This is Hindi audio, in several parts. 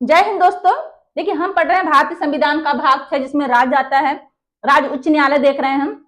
जय हिंद दोस्तों। देखिए, हम पढ़ रहे हैं भारतीय संविधान का भाग 6 जिसमें राज्य आता है। राज्य उच्च न्यायालय देख रहे हैं हम।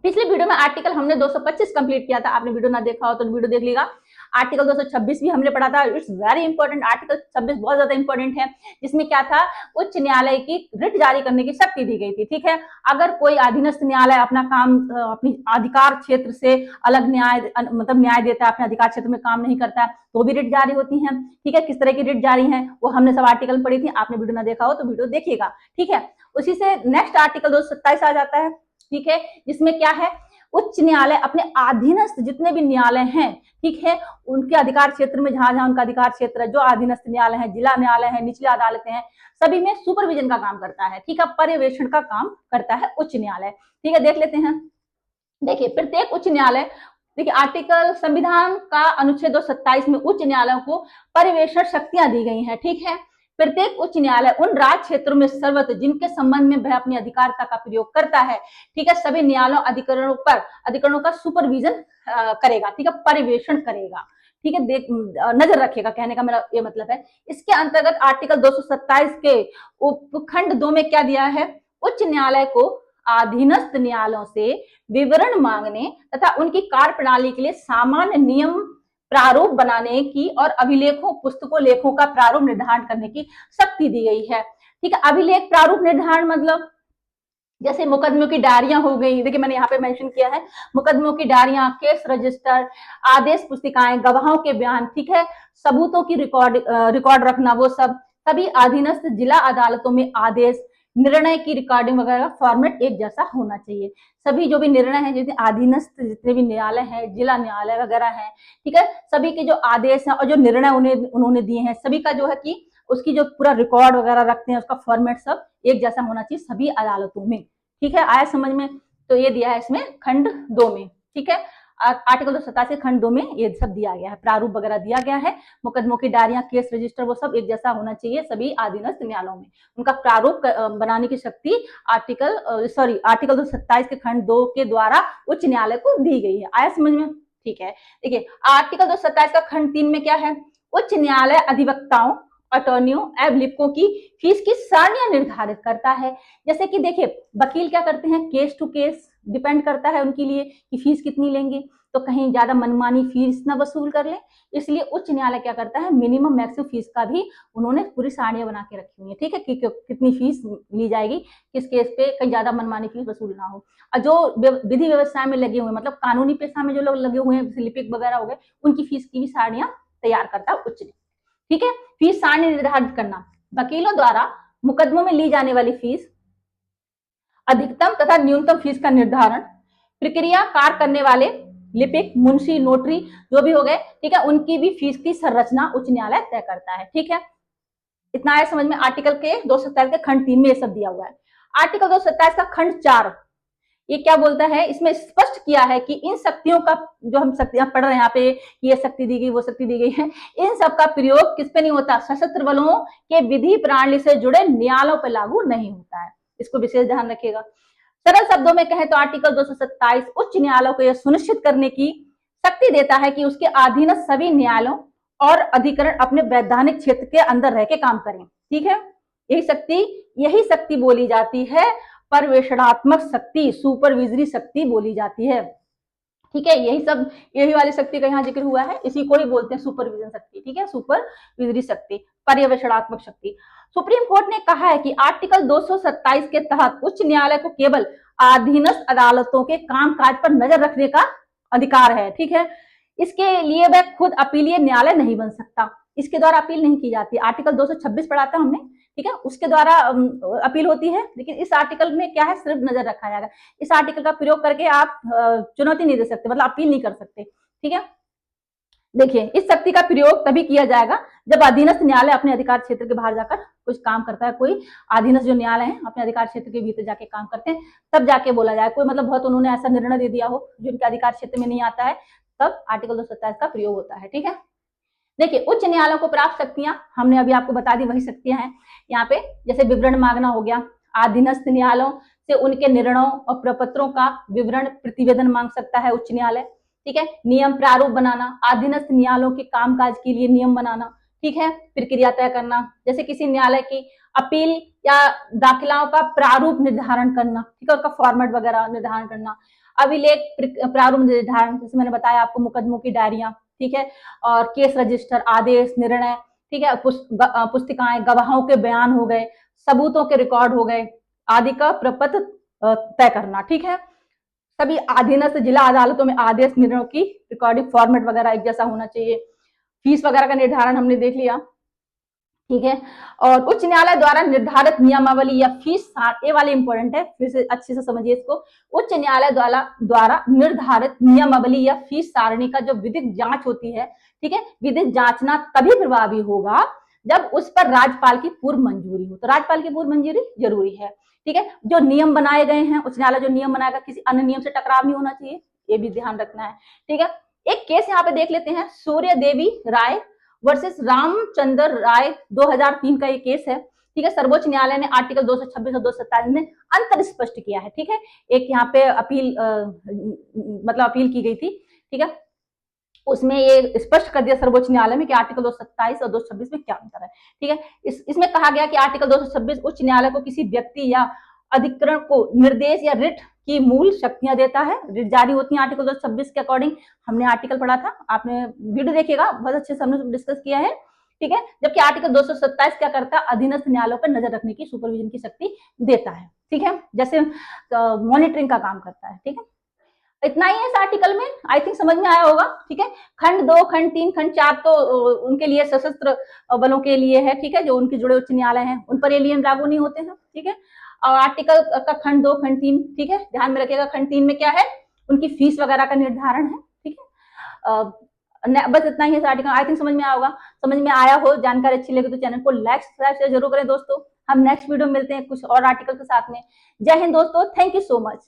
पिछले वीडियो में आर्टिकल हमने 225 कंप्लीट किया था। आपने वीडियो ना देखा हो तो वीडियो देख लीजिएगा। आर्टिकल 226 भी हमने पढ़ा था। It's very important. आर्टिकल 26 बहुत ज्यादा इंपॉर्टेंट है, जिसमें क्या था, उच्च न्यायालय की रिट जारी करने की शक्ति दी गई थी। ठीक है, अगर कोई अधीनस्थ न्यायालय अपना काम अपनी अधिकार क्षेत्र से अलग न्याय देता है, अपने अधिकार क्षेत्र में काम नहीं करता है, तो भी रिट जारी होती है। ठीक है, किस तरह की रिट जारी है वो हमने सब आर्टिकल पढ़ी थी। आपने वीडियो ना देखा हो तो वीडियो देखिएगा। ठीक है, उसी से नेक्स्ट आर्टिकल 227 आ जाता है। ठीक है, जिसमें क्या है, उच्च न्यायालय अपने अधीनस्थ जितने भी न्यायालय हैं, ठीक है, उनके अधिकार क्षेत्र में जहां जहां उनका अधिकार क्षेत्र है, जो अधीनस्थ न्यायालय है, जिला न्यायालय है, निचली अदालतें हैं, सभी में सुपरविजन का काम करता है। ठीक है, पर्यवेक्षण का काम करता है उच्च न्यायालय। ठीक है, देख लेते हैं। देखिए, प्रत्येक उच्च न्यायालय, देखिए आर्टिकल संविधान का अनुच्छेद 227 में उच्च न्यायालयों को पर्यवेक्षण शक्तियां दी गई हैं। ठीक है, प्रत्येक उच्च न्यायालय उन राज्य क्षेत्रों में सर्वत्र जिनके संबंध में वह अपनी अधिकारिता का प्रयोग करता है, ठीक है, सभी न्यायालयों अधिकरणों का सुपरविजन करेगा। ठीक है, पर्यवेक्षण करेगा। ठीक है, देख नजर रखेगा, कहने का मेरा ये मतलब है। इसके अंतर्गत आर्टिकल 227 के उपखंड 2 में क्या दिया है, उच्च न्यायालय को अधीनस्थ न्यायालयों से विवरण मांगने तथा उनकी कार्य प्रणाली के लिए सामान्य नियम प्रारूप बनाने की और अभिलेखों, पुस्तकों, लेखों का प्रारूप निर्धारण करने की शक्ति दी गई है। ठीक है, अभिलेख प्रारूप निर्धारण मतलब जैसे मुकदमों की डायरियां हो गई। देखिए, मैंने यहाँ पे मेंशन किया है, मुकदमों की डायरियां, केस रजिस्टर, आदेश पुस्तिकाएं, गवाहों के बयान, ठीक है, सबूतों की रिकॉर्ड रखना, वो सब सभी अधीनस्थ जिला अदालतों में आदेश, निर्णय की रिकॉर्डिंग वगैरह फॉर्मेट एक जैसा होना चाहिए। सभी जो भी निर्णय है, जितने अधीनस्थ जितने भी न्यायालय हैं, जिला न्यायालय वगैरह हैं, ठीक है, सभी के जो आदेश हैं और जो निर्णय उन्होंने दिए हैं, सभी का जो है कि उसकी जो पूरा रिकॉर्ड वगैरह रखते हैं, उसका फॉर्मेट सब एक जैसा होना चाहिए सभी अदालतों में। ठीक है, आया समझ में? तो ये दिया है इसमें खंड 2 में। ठीक है, आर्टिकल 287 खंड 2 में ये सब दिया गया है, प्रारूप वगैरह दिया गया है। मुकदमों की डायरियां, केस रजिस्टर, वो सब एक जैसा होना चाहिए सभी अधीनस्थ न्यायालयों में। उनका प्रारूप बनाने की शक्ति आर्टिकल 227 के खंड 2 के द्वारा उच्च न्यायालय को दी गई है। आया समझ में? ठीक है, देखिए आर्टिकल 227 का खंड 3 में क्या है, उच्च न्यायालय अधिवक्ताओं, अटॉर्नियों एवं लिपिकों की फीस की सारणियां निर्धारित करता है। जैसे कि देखिए, वकील क्या करते हैं, केस टू केस डिपेंड करता है उनके लिए कि फीस कितनी लेंगे, तो कहीं ज्यादा मनमानी फीस ना वसूल कर ले, इसलिए उच्च न्यायालय क्या करता है, मिनिमम मैक्सिमम फीस का भी उन्होंने पूरी सारणियां बना के रखी हुई है। ठीक है, कि कितनी फीस ली जाएगी, किस केस पे कहीं ज्यादा मनमानी फीस वसूल ना हो। और जो विधि व्यवसाय में लगे हुए, मतलब कानूनी पेशा में जो लोग लगे हुए हैं, लिपिक वगैरह हो गए, उनकी फीस की भी सारणियां तैयार करता है उच्च न्यायालय। ठीक है, फीस सारणी निर्धारित करना, वकीलों द्वारा मुकदमों में ली जाने वाली फीस, अधिकतम तथा न्यूनतम फीस का निर्धारण, प्रक्रिया कार्य करने वाले लिपिक, मुंशी, नोटरी जो भी हो गए, ठीक है, उनकी भी फीस की संरचना उच्च न्यायालय तय करता है। ठीक है, इतना है समझ में। आर्टिकल के 227 के खंड 3 में ये सब दिया हुआ है। आर्टिकल 227 का खंड 4 ये क्या बोलता है, इसमें स्पष्ट किया है कि इन शक्तियों का, जो हम शक्तियां पढ़ रहे हैं यहाँ पे, ये शक्ति दी गई, वो शक्ति दी गई है, इन सब का प्रयोग किस पे नहीं होता, सशस्त्र बलों के विधि प्रणाली से जुड़े न्यायालयों पर लागू नहीं होता है। इसको विशेष ध्यान रखिएगा। सरल शब्दों में कहें तो आर्टिकल 227 उच्च न्यायालयों को यह सुनिश्चित करने की शक्ति देता है कि उसके अधीन सभी न्यायालयों और अधिकरण अपने वैधानिक क्षेत्र के अंदर रह के काम करें। ठीक है, यही शक्ति बोली जाती है पर्यवेक्षणात्मक शक्ति, सुपरविजरी शक्ति बोली जाती है। ठीक है, यही वाली शक्ति का यहाँ जिक्र हुआ है, इसी को ही बोलते हैं सुपरविजन शक्ति। ठीक है, सुपरविजरी शक्ति, पर्यवेक्षणात्मक शक्ति। सुप्रीम कोर्ट ने कहा है कि आर्टिकल 227 के तहत उच्च न्यायालय को केवल अधीनस्थ अदालतों के कामकाज पर नजर रखने का अधिकार है। ठीक है, इसके लिए वह खुद अपीलीय न्यायालय नहीं बन सकता, इसके द्वारा अपील नहीं की जाती। आर्टिकल 226 पढ़ा था हमने, ठीक है, उसके द्वारा अपील होती है, लेकिन इस आर्टिकल में क्या है, सिर्फ नजर रखा जाएगा। इस आर्टिकल का प्रयोग करके आप चुनौती नहीं दे सकते, मतलब अपील नहीं कर सकते। ठीक है, देखिए इस शक्ति का प्रयोग तभी किया जाएगा जब अधीनस्थ न्यायालय अपने अधिकार क्षेत्र के बाहर जाकर कुछ काम करता है। कोई अधीनस्थ जो न्यायालय है अपने अधिकार क्षेत्र के भीतर जाके काम करते हैं, तब जाके बोला जाए। कोई मतलब बहुत उन्होंने ऐसा निर्णय दे दिया हो जो उनके अधिकार क्षेत्र में नहीं आता है, तब आर्टिकल 227 का प्रयोग होता है। ठीक है, देखिए उच्च न्यायालयों को प्राप्त शक्तियां हमने अभी आपको बता दी, वही शक्तियां हैं यहाँ पे। जैसे विवरण मांगना हो गया, अधीनस्थ न्यायालयों से उनके निर्णयों और प्रपत्रों का विवरण प्रतिवेदन मांग सकता है उच्च न्यायालय। ठीक है, नियम प्रारूप बनाना, अधीनस्थ न्यायालयों के कामकाज के लिए नियम बनाना, ठीक है। प्रक्रिया तय करना, जैसे किसी न्यायालय की अपील या दाखिलाओं का प्रारूप निर्धारण करना, ठीक है, उसका फॉर्मेट वगैरह निर्धारण करना, अभिलेख प्रारूप निर्धारण, जैसे मैंने बताया आपको मुकदमों की डायरियां, ठीक है, और केस रजिस्टर, आदेश, निर्णय, ठीक है, पुस्तिकाएं, गवाहों के बयान हो गए, सबूतों के रिकॉर्ड हो गए आदि का प्रपत्र तय करना, ठीक है। सभी अधीनस्थ जिला अदालतों में आदेश निर्णयों की रिकॉर्डिंग फॉर्मेट वगैरह एक जैसा होना चाहिए। फीस वगैरह का निर्धारण हमने देख लिया, ठीक है। और उच्च न्यायालय द्वारा निर्धारित नियमावली या फीस, ये वाले इंपॉर्टेंट है, फिर से अच्छे से समझिए इसको। उच्च न्यायालय द्वारा निर्धारित नियमावली या फीस सारणी का जो विधिक जांच होती है, ठीक है, विधिक जांचना तभी प्रभावी होगा जब उस पर राज्यपाल की पूर्व मंजूरी हो। तो राज्यपाल की पूर्व मंजूरी जरूरी है, ठीक है। जो नियम बनाए गए हैं, उच्च न्यायालय जो नियम बनाएगा किसी अन्य नियम से टकराव नहीं होना चाहिए, ये भी ध्यान रखना है, ठीक है। एक केस यहाँ पे देख लेते हैं, सूर्य देवी राय वर्सेस रामचंद्र राय, 2003 का ये केस है, ठीक है। सर्वोच्च न्यायालय ने आर्टिकल 226 और 227 में अंतर स्पष्ट किया है, ठीक है। एक यहाँ पे अपील मतलब अपील की गई थी, ठीक है, उसमें ये स्पष्ट कर दिया सर्वोच्च न्यायालय में कि आर्टिकल 227 और 226 में क्या अंतर है, ठीक है। इसमें कहा गया कि आर्टिकल 226 उच्च न्यायालय को किसी व्यक्ति या अधिकरण को निर्देश या रिट की मूल शक्तियां देता है, रिट जारी होती है आर्टिकल 226 के अकॉर्डिंग। हमने आर्टिकल पढ़ा था, आपने वीडियो देखिएगा, बहुत अच्छे से हमने डिस्कस किया है, ठीक है। जबकि आर्टिकल 227 क्या करता है, अधीनस्थ न्यायालयों पर नजर रखने की, सुपरविजन की शक्ति देता है, ठीक है, जैसे मॉनिटरिंग का काम करता है, ठीक है। इतना ही है इस आर्टिकल में, आई थिंक समझ में आया होगा, ठीक है। खंड 2, खंड 3, खंड 4 तो उनके लिए सशस्त्र बलों के लिए है, ठीक है, जो उनके जुड़े उच्च न्यायालय हैं, उन पर एलियन लागू नहीं होते हैं, ठीक है। और आर्टिकल का खंड 2, खंड 3, ठीक है, ध्यान में रखिएगा, खंड 3 में क्या है, उनकी फीस वगैरह का निर्धारण है, ठीक है। बस इतना ही है आर्टिकल, आई थिंक समझ में आया होगा। समझ में आया हो, जानकारी अच्छी लगे तो चैनल को लाइक सब्सक्राइब जरूर करें दोस्तों। हम नेक्स्ट वीडियो में मिलते हैं कुछ और आर्टिकल के साथ में। जय हिंद दोस्तों, थैंक यू सो मच।